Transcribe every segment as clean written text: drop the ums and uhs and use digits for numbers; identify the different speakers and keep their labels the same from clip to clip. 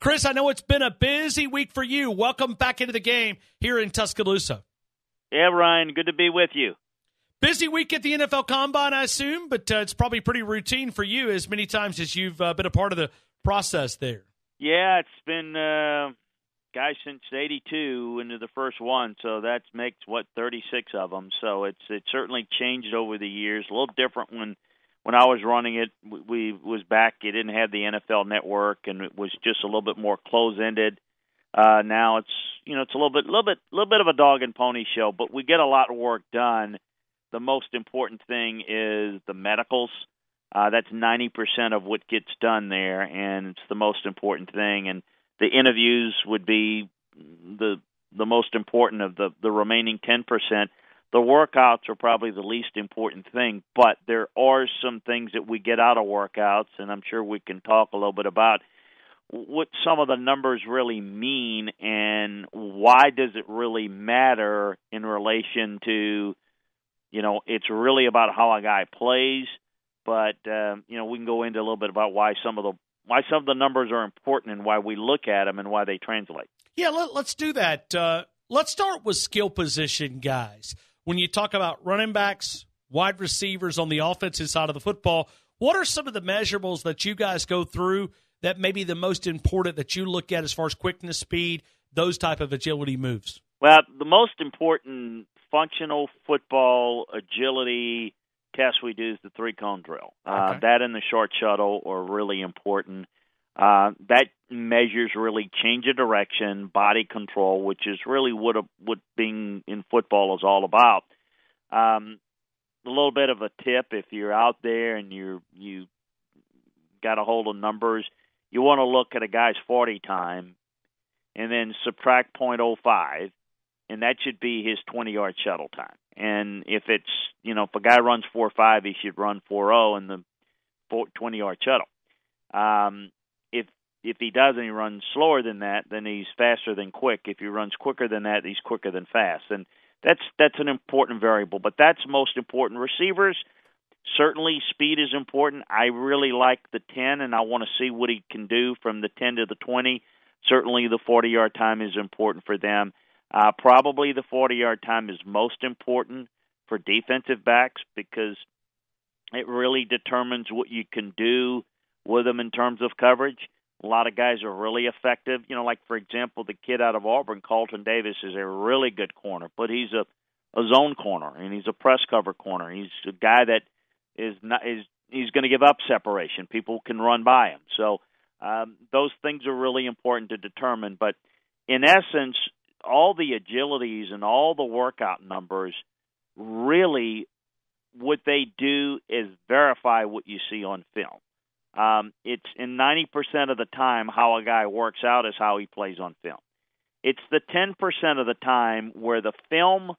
Speaker 1: Chris, I know it's been a busy week for you. Welcome back into the game here in Tuscaloosa.
Speaker 2: Yeah, Ryan, good to be with you.
Speaker 1: Busy week at the NFL Combine, I assume, but it's probably pretty routine for you as many times as you've been a part of the process there.
Speaker 2: Yeah, it's been, guys, since '82 into the first one, so that makes, 36 of them. So it's certainly changed over the years. A little different when I was running it. We was back. It didn't have the NFL Network, and it was just a little bit more close-ended. Now it's it's a little bit of a dog and pony show, but we get a lot of work done. The most important thing is the medicals. That's 90% of what gets done there, and it's the most important thing. And the interviews would be the most important of the remaining 10%. The workouts are probably the least important thing, but there are some things that we get out of workouts, and I'm sure we can talk a little bit about what some of the numbers really mean and why does it really matter in relation to, it's really about how a guy plays, but we can go into a little bit about why some of the numbers are important and why we look at them and why they translate.
Speaker 1: Yeah, let's do that. Let's start with skill position guys. When you talk about running backs, wide receivers on the offensive side of the football, what are some of the measurables that you guys go through that may be the most important that you look at as far as quickness, speed, those type of agility moves?
Speaker 2: Well, the most important functional football agility test we do is the three-cone drill.
Speaker 1: Okay.
Speaker 2: That and the short shuttle are really important. That measures really change of direction, body control, which is really what being in football is all about. A little bit of a tip, if you're out there and you got a hold of numbers, you want to look at a guy's 40 time and then subtract .05, and that should be his 20-yard shuttle time. And if it's, if a guy runs 4.5, he should run 4.0 in the 20-yard shuttle. If he doesn't, he runs slower than that, then he's faster than quick. If he runs quicker than that, he's quicker than fast. And that's an important variable, but that's most important. Receivers, certainly speed is important. I really like the 10, and I want to see what he can do from the 10 to the 20. Certainly the 40-yard time is important for them. Probably the 40-yard time is most important for defensive backs because it really determines what you can do with them in terms of coverage. A lot of guys are really effective. Like, for example, the kid out of Auburn, Carlton Davis, is a really good corner, but he's a zone corner, and he's a press cover corner. He's a guy that he's going to give up separation. People can run by him. So those things are really important to determine. But in essence, all the agilities and all the workout numbers, really what they do is verify what you see on film. It's in 90% of the time how a guy works out is how he plays on film. It's the 10% of the time where the film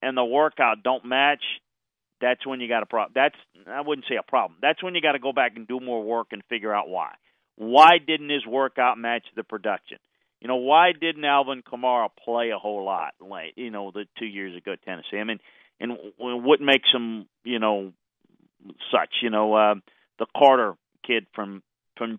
Speaker 2: and the workout don't match. That's when you got a problem. I wouldn't say a problem. That's when you got to go back and do more work and figure out why. Why didn't his workout match the production? Why didn't Alvin Kamara play a whole lot late, the 2 years ago at Tennessee? I mean, and what makes him, such, the Carter kid from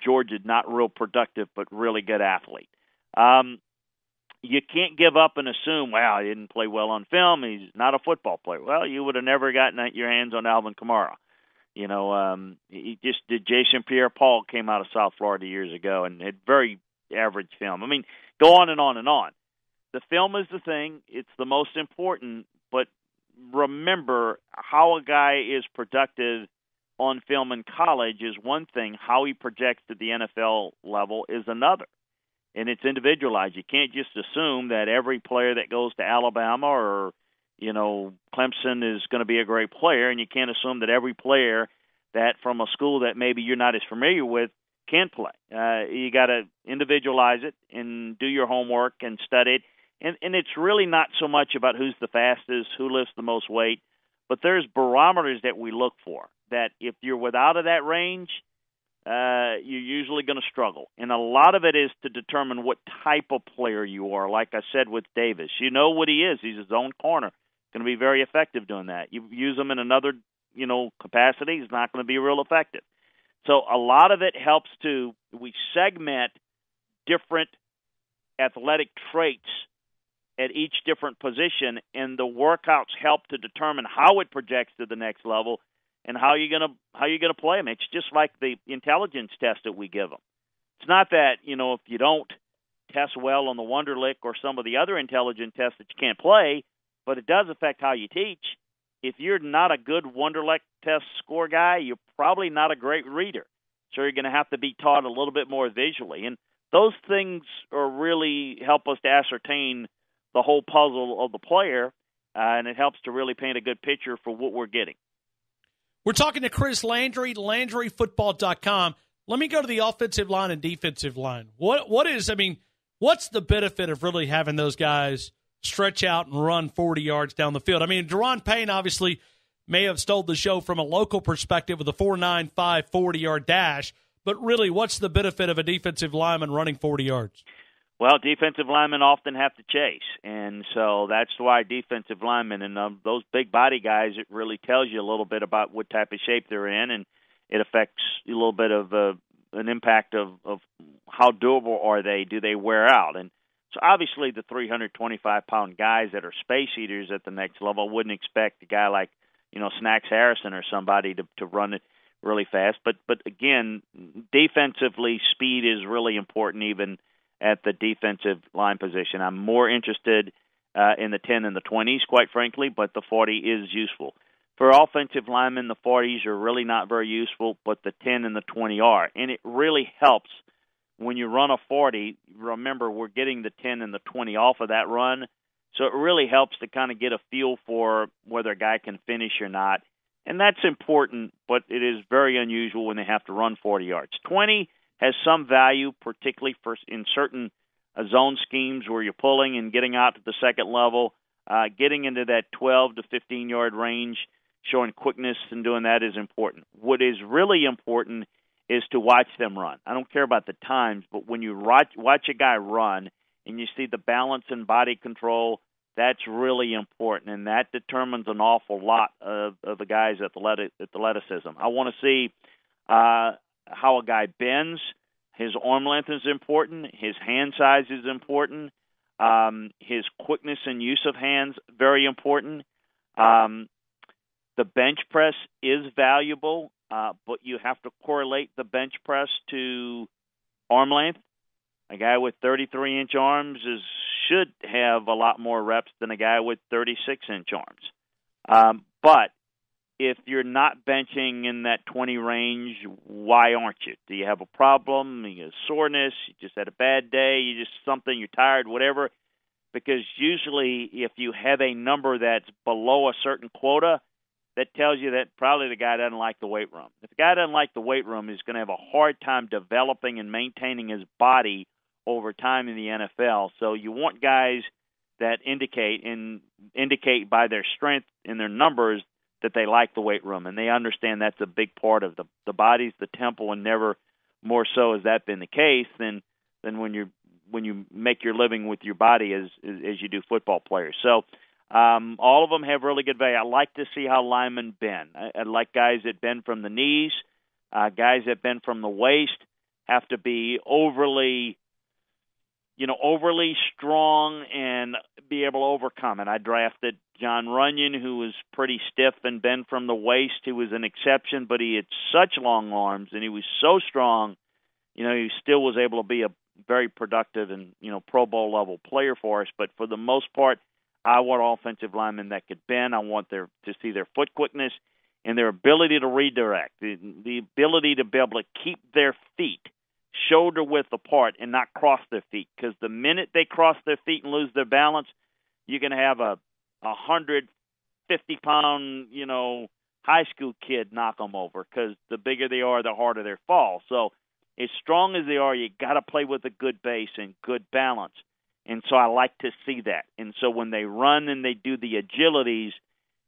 Speaker 2: Georgia, not real productive, but really good athlete. You can't give up and assume, well, he didn't play well on film. He's not a football player. Well, you would have never gotten your hands on Alvin Kamara. He just did. Jason Pierre-Paul came out of South Florida years ago and had very average film. I mean, go on and on and on. The film is the thing. It's the most important, but remember how a guy is productive on film in college is one thing. How he projects to the NFL level is another. And it's individualized. You can't just assume that every player that goes to Alabama or, Clemson is going to be a great player, and you can't assume that every player that from a school that maybe you're not as familiar with can play. You got to individualize it and do your homework and study it. And it's really not so much about who's the fastest, who lifts the most weight, but there's barometers that we look for, that if you're without of that range, you're usually going to struggle. And a lot of it is to determine what type of player you are. Like I said with Davis, you know what he is. He's his own corner. Going to be very effective doing that. You use him in another, capacity, he's not going to be real effective. So a lot of it helps we segment different athletic traits at each different position, and the workouts help to determine how it projects to the next level and how you're gonna play them. It's just like the intelligence test that we give them. It's not that, if you don't test well on the Wonderlic or some of the other intelligence tests that you can't play, but it does affect how you teach. If you're not a good Wonderlic test score guy, you're probably not a great reader. So you're going to have to be taught a little bit more visually. And those things are really help us to ascertain the whole puzzle of the player, and it helps to really paint a good picture for what we're getting.
Speaker 1: We're talking to Chris Landry, LandryFootball.com. Let me go to the offensive line and defensive line. What's the benefit of really having those guys stretch out and run 40 yards down the field? I mean, Deron Payne obviously may have stole the show from a local perspective with a 4.95 40-yard dash, but really, what's the benefit of a defensive lineman running 40 yards?
Speaker 2: Well, defensive linemen often have to chase, and so that's why defensive linemen and those big body guys, it really tells you a little bit about what type of shape they're in, and it affects a little bit of an impact of how doable are they, do they wear out. And so obviously the 325-pound guys that are space eaters at the next level wouldn't expect a guy like, Snacks Harrison or somebody to run it really fast. But again, defensively, speed is really important even at the defensive line position. I'm more interested in the 10 and the 20s, quite frankly, but the 40 is useful. For offensive linemen, the 40s are really not very useful, but the 10 and the 20 are. And it really helps when you run a 40. Remember, we're getting the 10 and the 20 off of that run. So it really helps to kind of get a feel for whether a guy can finish or not. And that's important, but it is very unusual when they have to run 40 yards. 20 has some value, particularly in certain zone schemes where you're pulling and getting out to the second level. Getting into that 12 to 15-yard range, showing quickness and doing that is important. What is really important is to watch them run. I don't care about the times, but when you watch a guy run and you see the balance and body control, that's really important, and that determines an awful lot of the guy's athleticism. I want to see how a guy bends. His arm length is important. His hand size is important. His quickness and use of hands, very important. The bench press is valuable, but you have to correlate the bench press to arm length. A guy with 33-inch arms should have a lot more reps than a guy with 36-inch arms. But if you're not benching in that 20 range, why aren't you? Do you have a problem? You have soreness? You just had a bad day? You just something? You're tired? Whatever? Because usually, if you have a number that's below a certain quota, that tells you that probably the guy doesn't like the weight room. If the guy doesn't like the weight room, he's going to have a hard time developing and maintaining his body over time in the NFL. So you want guys that indicate by their strength and their numbers that they like the weight room, and they understand that's a big part of the body's the temple, and never more so has that been the case than when you make your living with your body as you do football players. So all of them have really good value. I like to see how linemen bend. I like guys that bend from the knees. Guys that bend from the waist have to be overly strong and be able to overcome it. I drafted John Runyon, who was pretty stiff and bent from the waist. He was an exception, but he had such long arms and he was so strong. He still was able to be a very productive and Pro Bowl level player for us. But for the most part, I want offensive linemen that could bend. I want to see their foot quickness and their ability to redirect, the ability to be able to keep their feet shoulder width apart and not cross their feet. Because the minute they cross their feet and lose their balance, you're going to have a 150-pound, high school kid knock them over, because the bigger they are, the harder their fall. So as strong as they are, you got to play with a good base and good balance. And so I like to see that. And so when they run and they do the agilities,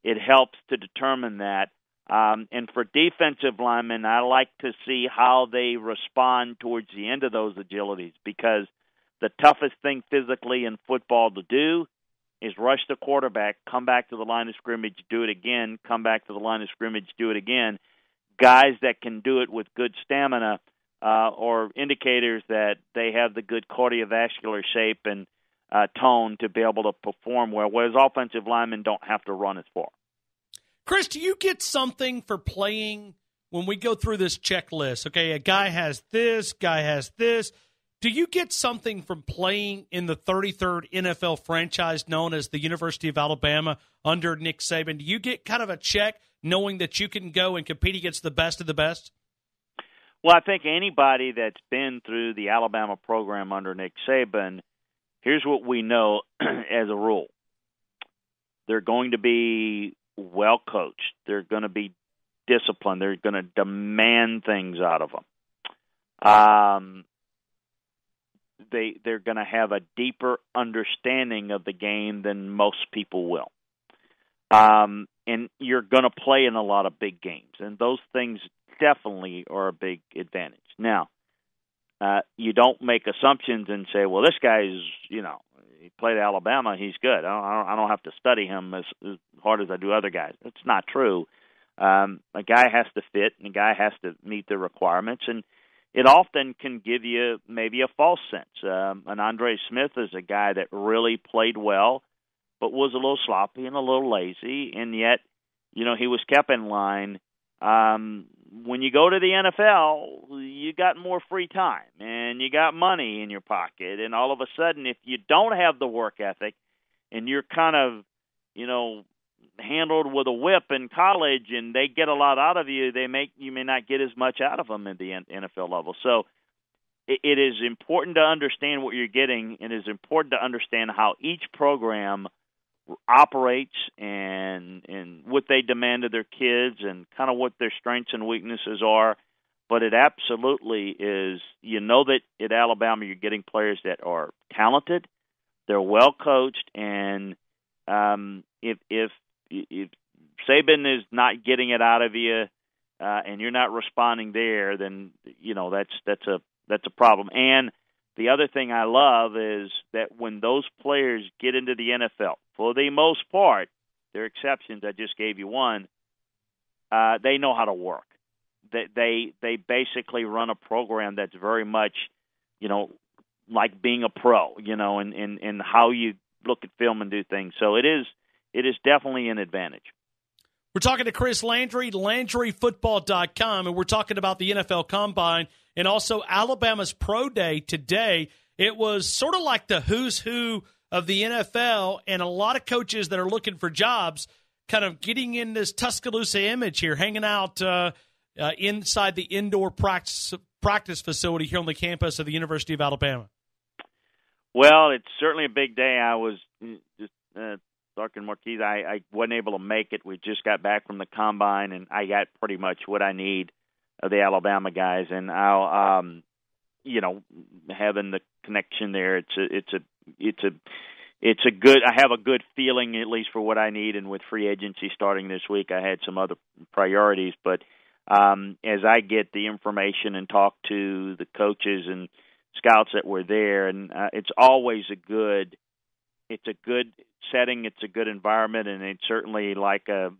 Speaker 2: it helps to determine that. And for defensive linemen, I like to see how they respond towards the end of those agilities, because the toughest thing physically in football to do is rush the quarterback, come back to the line of scrimmage, do it again, come back to the line of scrimmage, do it again. Guys that can do it with good stamina or indicators that they have the good cardiovascular shape and tone to be able to perform well, whereas offensive linemen don't have to run as far.
Speaker 1: Chris, do you get something for playing when we go through this checklist? Okay, a guy has this, guy has this. Do you get something from playing in the 33rd NFL franchise known as the University of Alabama under Nick Saban? Do you get kind of a check knowing that you can go and compete against the best of the best?
Speaker 2: Well, I think anybody that's been through the Alabama program under Nick Saban, here's what we know as a rule. They're going to be well coached. They're going to be disciplined. They're going to demand things out of them. They're going to have a deeper understanding of the game than most people will. And you're going to play in a lot of big games, and those things definitely are a big advantage. Now, you don't make assumptions and say, well, this guy's, he played at Alabama, he's good. I don't have to study him as hard as I do other guys. That's not true. A guy has to fit, and a guy has to meet the requirements, and it often can give you maybe a false sense. And Andre Smith is a guy that really played well, but was a little sloppy and a little lazy, and yet, he was kept in line. When you go to the NFL, you got more free time, and you got money in your pocket, and all of a sudden, if you don't have the work ethic, and you're kind of, handled with a whip in college, and they get a lot out of you, you may not get as much out of them at the NFL level. So it is important to understand what you're getting, and it is important to understand how each program operates and what they demand of their kids and kind of what their strengths and weaknesses are. But it absolutely is, that at Alabama you're getting players that are talented, they're well coached, and if Saban is not getting it out of you and you're not responding there, then that's a problem. And the other thing I love is that when those players get into the NFL, for the most part, there are exceptions, I just gave you one, they know how to work. They basically run a program that's very much, like being a pro, and how you look at film and do things. So it is definitely an advantage.
Speaker 1: We're talking to Chris Landry, LandryFootball.com, and we're talking about the NFL Combine and also Alabama's Pro Day today. It was sort of like the who's who of the NFL, and a lot of coaches that are looking for jobs kind of getting in this Tuscaloosa image here, hanging out inside the indoor practice facility here on the campus of the University of Alabama.
Speaker 2: Well, it's certainly a big day. I was just Larkin Marquez. I wasn't able to make it. We just got back from the Combine, and I got pretty much what I need of the Alabama guys. And I'll, having the connection there, it's a good. I have a good feeling, at least for what I need. And with free agency starting this week, I had some other priorities. But as I get the information and talk to the coaches and scouts that were there, and it's always a good setting, it's a good environment, and it's certainly like a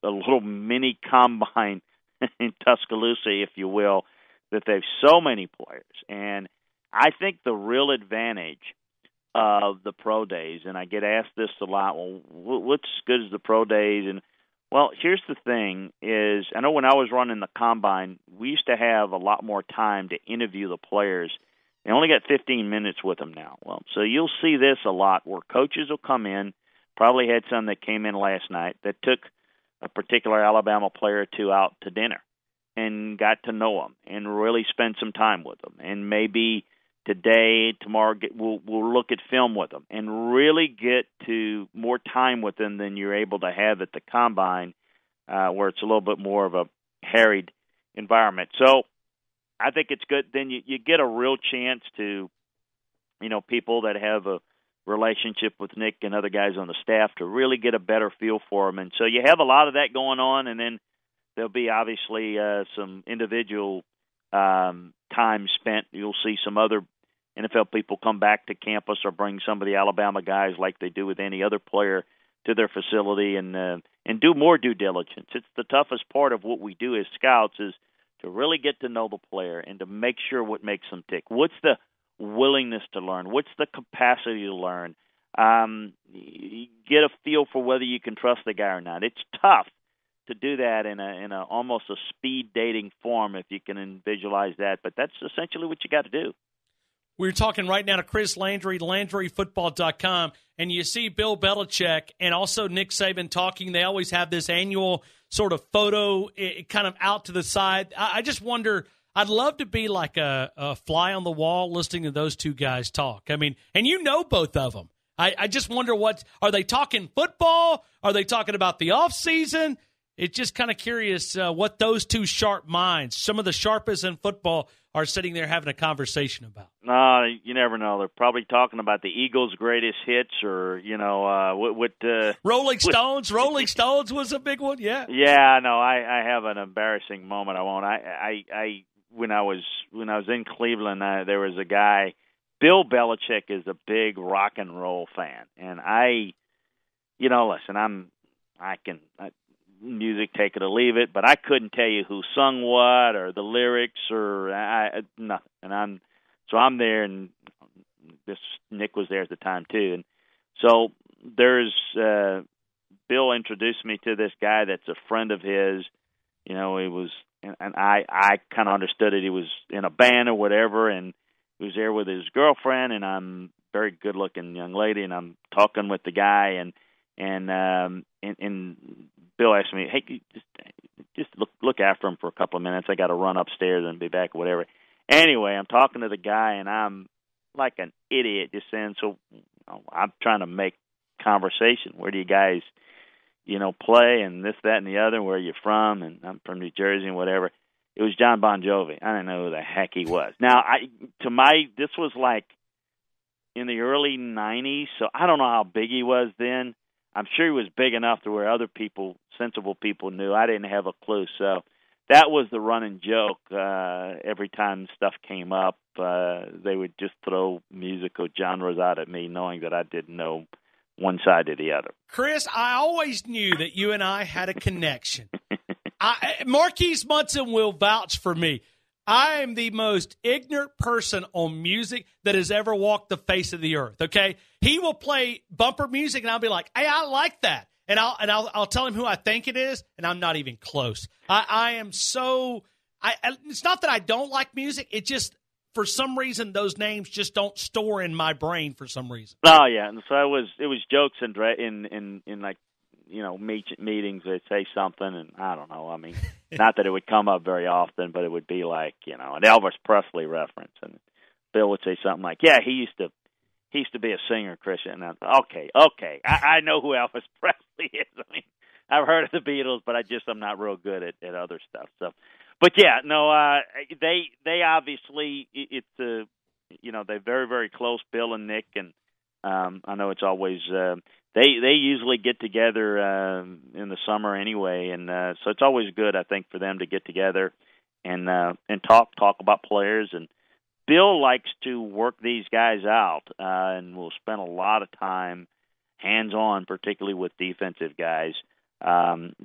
Speaker 2: little mini combine in Tuscaloosa, if you will, that they've so many players. And I think the real advantage of the pro days, and I get asked this a lot, well, what's good as the pro days? And well, here's the thing is, I know when I was running the Combine, we used to have a lot more time to interview the players. They only got 15 minutes with them now. Well, so you'll see this a lot where coaches will come in, probably had some that came in last night that took a particular Alabama player or two out to dinner and got to know them and really spend some time with them. And maybe today, tomorrow, we'll look at film with them and really get to more time with them than you're able to have at the Combine, where it's a little bit more of a harried environment. So I think it's good. Then you get a real chance to, people that have a relationship with Nick and other guys on the staff to really get a better feel for them. And so you have a lot of that going on, and then there'll be obviously some individual time spent. You'll see some other NFL people come back to campus or bring some of the Alabama guys like they do with any other player to their facility and do more due diligence. It's the toughest part of what we do as scouts is to really get to know the player and to make sure what makes them tick. What's the willingness to learn? What's the capacity to learn? You get a feel for whether you can trust the guy or not. It's tough to do that in a almost a speed dating form, if you can visualize that, but that's essentially what you got to do.
Speaker 1: We're talking right now to Chris Landry, LandryFootball.com, and you see Bill Belichick and also Nick Saban talking. They always have this annual sort of photo kind of out to the side. I just wonder, I'd love to be like a fly on the wall listening to those two guys talk. I mean, and you know both of them. I just wonder, are they talking football? Are they talking about the offseason? It's just kind of curious what those two sharp minds, some of the sharpest in football, are sitting there having a conversation about.
Speaker 2: You never know. They're probably talking about the Eagles' greatest hits, or what
Speaker 1: Rolling Stones. Rolling Stones was a big one. Yeah.
Speaker 2: Yeah. No, I have an embarrassing moment. I won't. I when I was in Cleveland, there was a guy. Bill Belichick is a big rock and roll fan, and listen, music, take it or leave it, but I couldn't tell you who sung what or the lyrics or nothing. And I'm there, and Nick was there at the time too. And so there's Bill introduced me to this guy that's a friend of his. He was, and I kind of understood it. He was in a band or whatever, and he was there with his girlfriend, and I'm a very good-looking young lady, and I'm talking with the guy, and Bill asked me, "Hey, just look after him for a couple of minutes. I got to run upstairs and be back or whatever." Anyway, I'm talking to the guy, and I'm like an idiot just saying, "So I'm trying to make conversation. Where do you guys, play and this, that, and the other? Where are you from?" And I'm from New Jersey and whatever. It was John Bon Jovi. I didn't know who the heck he was. Now, this was like in the early '90s, so I don't know how big he was then. I'm sure he was big enough to where other people, sensible people, knew. I didn't have a clue. So that was the running joke. Every time stuff came up, they would just throw musical genres out at me, knowing that I didn't know one side or the other.
Speaker 1: Chris, I always knew that you and I had a connection. Marquise Munson will vouch for me. I am the most ignorant person on music that has ever walked the face of the earth, okay? He will play bumper music, and I'll be like, "Hey, I like that." And I'll tell him who I think it is, and I'm not even close. I am so – it's not that I don't like music. It just, for some reason, those names just don't store in my brain for some reason.
Speaker 2: Oh, yeah. And so it was jokes in like, meetings, they'd say something, and I don't know. I mean, not that it would come up very often, but it would be like, an Elvis Presley reference, and Bill would say something like, "Yeah, he used to be a singer, Christian." And I'm okay. I know who Elvis Presley is. I mean, I've heard of the Beatles, but I'm not real good at other stuff. So, but yeah, no, they obviously it's they're very, very close, Bill and Nick, and I know it's always. They usually get together in the summer anyway, and so it's always good, I think, for them to get together and talk about players. And Bill likes to work these guys out, and will spend a lot of time hands-on, particularly with defensive guys,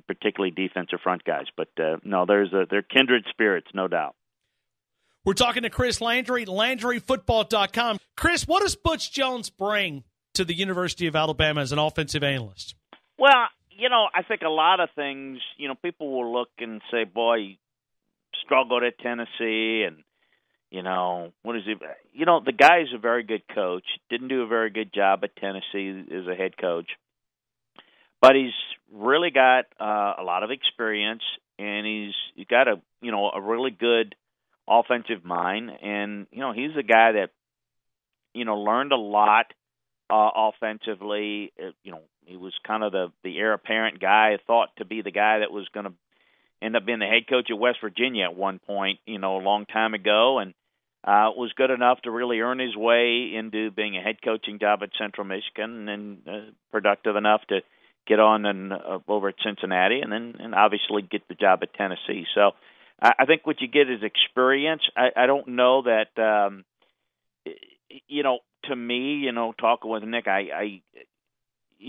Speaker 2: particularly defensive front guys. But no, they're kindred spirits, no doubt.
Speaker 1: We're talking to Chris Landry, LandryFootball.com. Chris, what does Butch Jones bring to the University of Alabama as an offensive analyst?
Speaker 2: Well, I think a lot of things, people will look and say, boy, he struggled at Tennessee, and, what is he? The guy's a very good coach. Didn't do a very good job at Tennessee as a head coach. But he's really got a lot of experience, and he's got a really good offensive mind. And, he's a guy that, learned a lot offensively. He was kind of the heir apparent guy, thought to be the guy that was going to end up being the head coach at West Virginia at one point, a long time ago, and was good enough to really earn his way into being a head coaching job at Central Michigan, and productive enough to get on and over at Cincinnati, and obviously get the job at Tennessee. So I think what you get is experience. I don't know that, to me, talking with Nick, I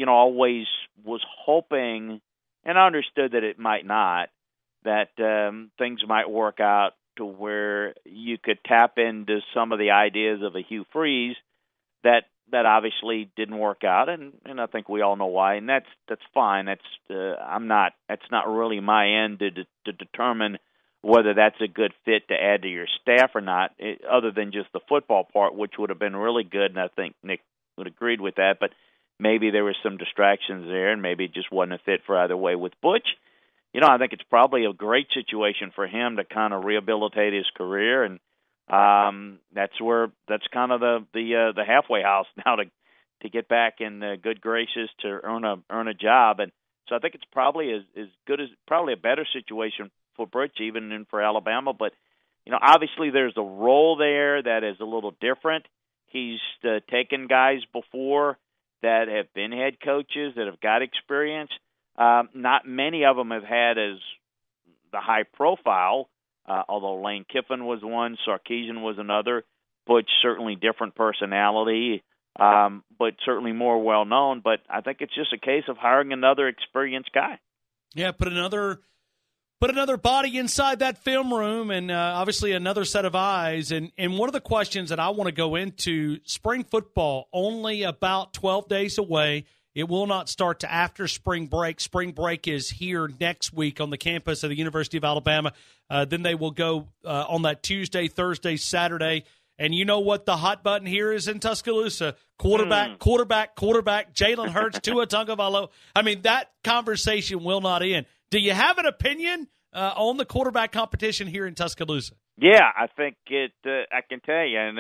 Speaker 2: always was hoping, and I understood that it might not, that things might work out to where you could tap into some of the ideas of a Hugh Freeze that obviously didn't work out, and I think we all know why, and that's fine. That's not really my end to determine whether that's a good fit to add to your staff or not, other than just the football part, which would have been really good, and I think Nick would have agreed with that, but maybe there were some distractions there, and maybe it just wasn't a fit for either way. With Butch, I think it's probably a great situation for him to kind of rehabilitate his career, and that's kind of the halfway house now to get back in good graces to earn a job, and so I think it's probably as good as probably a better situation for Butch even than for Alabama. But obviously there's a role there that is a little different. He's taken guys before that have been head coaches that have got experience. Not many of them have had as the high profile. Although Lane Kiffin was one, Sarkisian was another. Butch, certainly different personality, but certainly more well-known. But I think it's just a case of hiring another experienced guy.
Speaker 1: Yeah, put another body inside that film room and obviously another set of eyes. And one of the questions that I want to go into, spring football only about 12 days away. It will not start to after spring break. Spring break is here next week on the campus of the University of Alabama. Then they will go on that Tuesday, Thursday, Saturday. And you know what the hot button here is in Tuscaloosa? Quarterback. Jalen Hurts, Tua Tagovailoa. I mean, that conversation will not end. Do you have an opinion on the quarterback competition here in Tuscaloosa?
Speaker 2: Yeah, I think it. I can tell you, and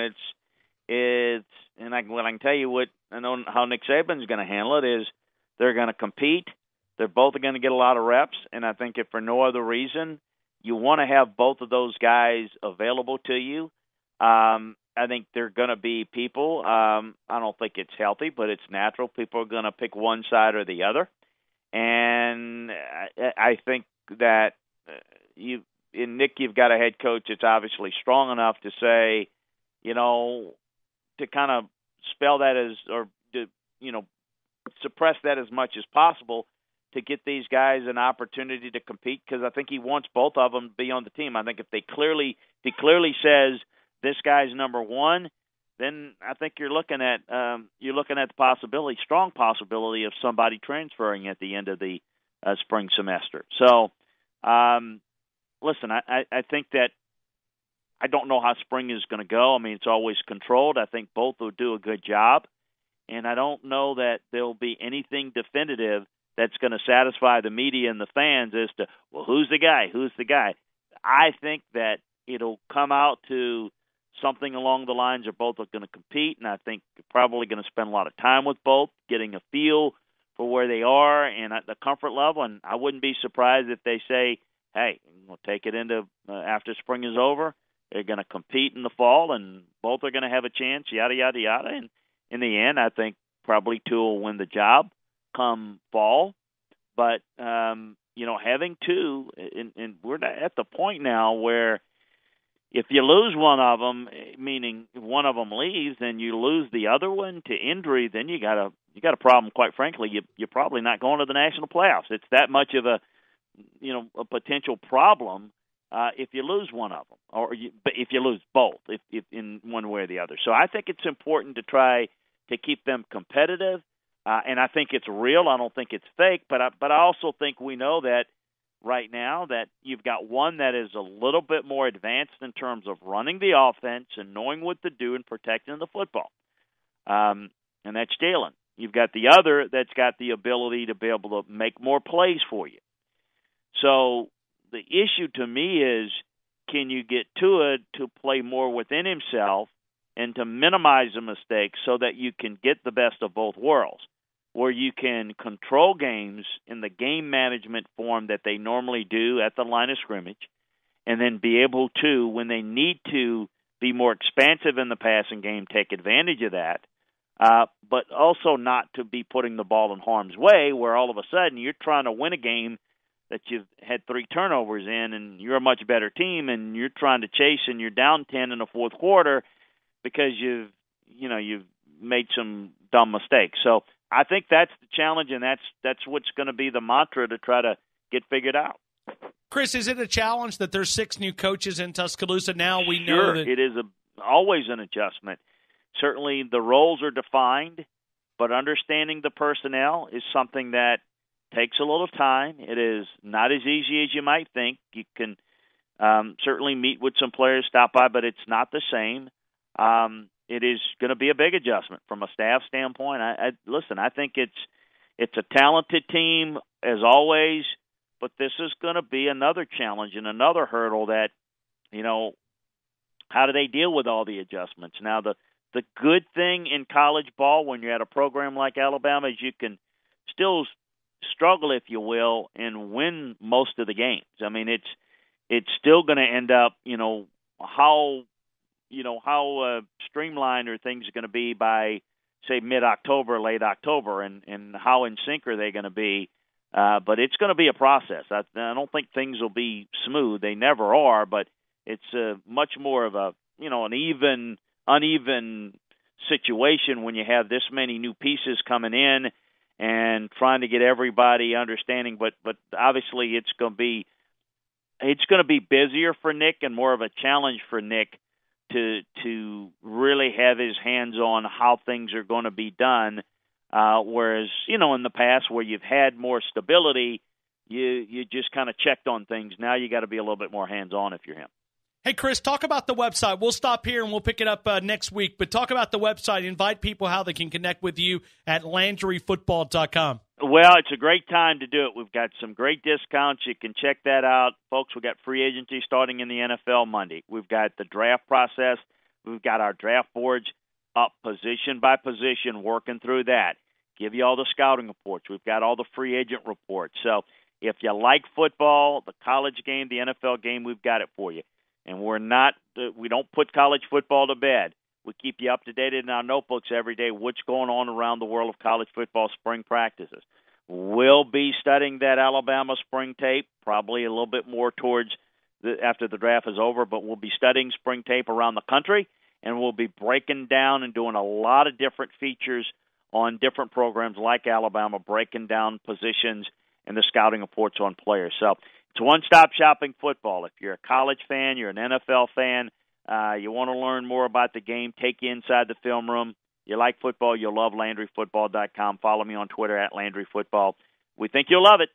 Speaker 2: what I can tell you what I know how Nick Saban's going to handle it is they're going to compete. They're both going to get a lot of reps, and I think if for no other reason, you want to have both of those guys available to you. I think they're going to be people. I don't think it's healthy, but it's natural. People are going to pick one side or the other, and I think that Nick, you've got a head coach that's obviously strong enough to say, to kind of spell that as, or to, suppress that as much as possible to get these guys an opportunity to compete, because I think he wants both of them to be on the team. I think if he clearly says this guy's number one, then I think you're looking at the strong possibility of somebody transferring at the end of the spring semester. So, listen, I think that I don't know how spring is going to go. I mean, it's always controlled. I think both will do a good job, and I don't know that there'll be anything definitive that's going to satisfy the media and the fans as to, well, who's the guy? I think that it'll come out to something along the lines of both are going to compete, and I think you're probably going to spend a lot of time with both, getting a feel for where they are and at the comfort level. And I wouldn't be surprised if they say, hey, we'll take it into after spring is over. They're going to compete in the fall, and both are going to have a chance, yada, yada, yada. And in the end, I think probably two will win the job come fall. But, having two, and we're at the point now where if you lose one of them, meaning if one of them leaves, and you lose the other one to injury, then you got a problem. Quite frankly, you're probably not going to the national playoffs. It's that much of a potential problem if you lose one of them, but if you lose both, if in one way or the other. So I think it's important to try to keep them competitive, and I think it's real. I don't think it's fake, but I also think we know that right now that you've got one that is a little bit more advanced in terms of running the offense and knowing what to do and protecting the football, and that's Jalen. You've got the other that's got the ability to be able to make more plays for you. So the issue to me is, can you get Tua to play more within himself and to minimize the mistakes so that you can get the best of both worlds, where you can control games in the game management form that they normally do at the line of scrimmage, and then be able to, when they need to be more expansive in the passing game, take advantage of that, but also not to be putting the ball in harm's way, where all of a sudden you're trying to win a game that you've had 3 turnovers in, and you're a much better team, and you're trying to chase, and you're down 10 in the fourth quarter because you've made some dumb mistakes. So I think that's the challenge, and that's what's going to be the mantra to try to get figured out.
Speaker 1: Chris, is it a challenge that there's 6 new coaches in Tuscaloosa now? We know
Speaker 2: Sure,
Speaker 1: that
Speaker 2: it is always an adjustment. Certainly the roles are defined, but understanding the personnel is something that takes a little time. It is not as easy as you might think. You can certainly meet with some players, stop by, but it's not the same. It is going to be a big adjustment from a staff standpoint. Listen, I think it's a talented team as always, but this is going to be another challenge and another hurdle that, how do they deal with all the adjustments? Now, the good thing in college ball when you're at a program like Alabama is you can still struggle, if you will, and win most of the games. I mean, it's still going to end up, how streamlined are things going to be by, say, mid-October, late October, and how in sync are they going to be? But it's going to be a process. I don't think things will be smooth. They never are, but it's much more of a, an uneven situation when you have this many new pieces coming in and trying to get everybody understanding. But obviously it's going to be busier for Nick and more of a challenge for Nick to really have his hands on how things are going to be done. Whereas, in the past where you've had more stability, you just kind of checked on things. Now you got to be a little bit more hands-on if you're him.
Speaker 1: Hey, Chris, talk about the website. We'll stop here and we'll pick it up next week. But talk about the website. Invite people how they can connect with you at LandryFootball.com.
Speaker 2: Well, it's a great time to do it. We've got some great discounts. You can check that out. Folks, we've got free agency starting in the NFL Monday. We've got the draft process. We've got our draft boards up position by position, working through that. Give you all the scouting reports. We've got all the free agent reports. So if you like football, the college game, the NFL game, we've got it for you. And we don't put college football to bed. We keep you up to date in our notebooks every day what's going on around the world of college football spring practices. We'll be studying that Alabama spring tape, probably a little bit more towards after the draft is over, but we'll be studying spring tape around the country, and we'll be breaking down and doing a lot of different features on different programs like Alabama, breaking down positions and the scouting reports on players. So it's one-stop shopping football. If you're a college fan, you're an NFL fan, you want to learn more about the game, take you inside the film room. You like football, you'll love LandryFootball.com. Follow me on Twitter at LandryFootball. We think you'll love it.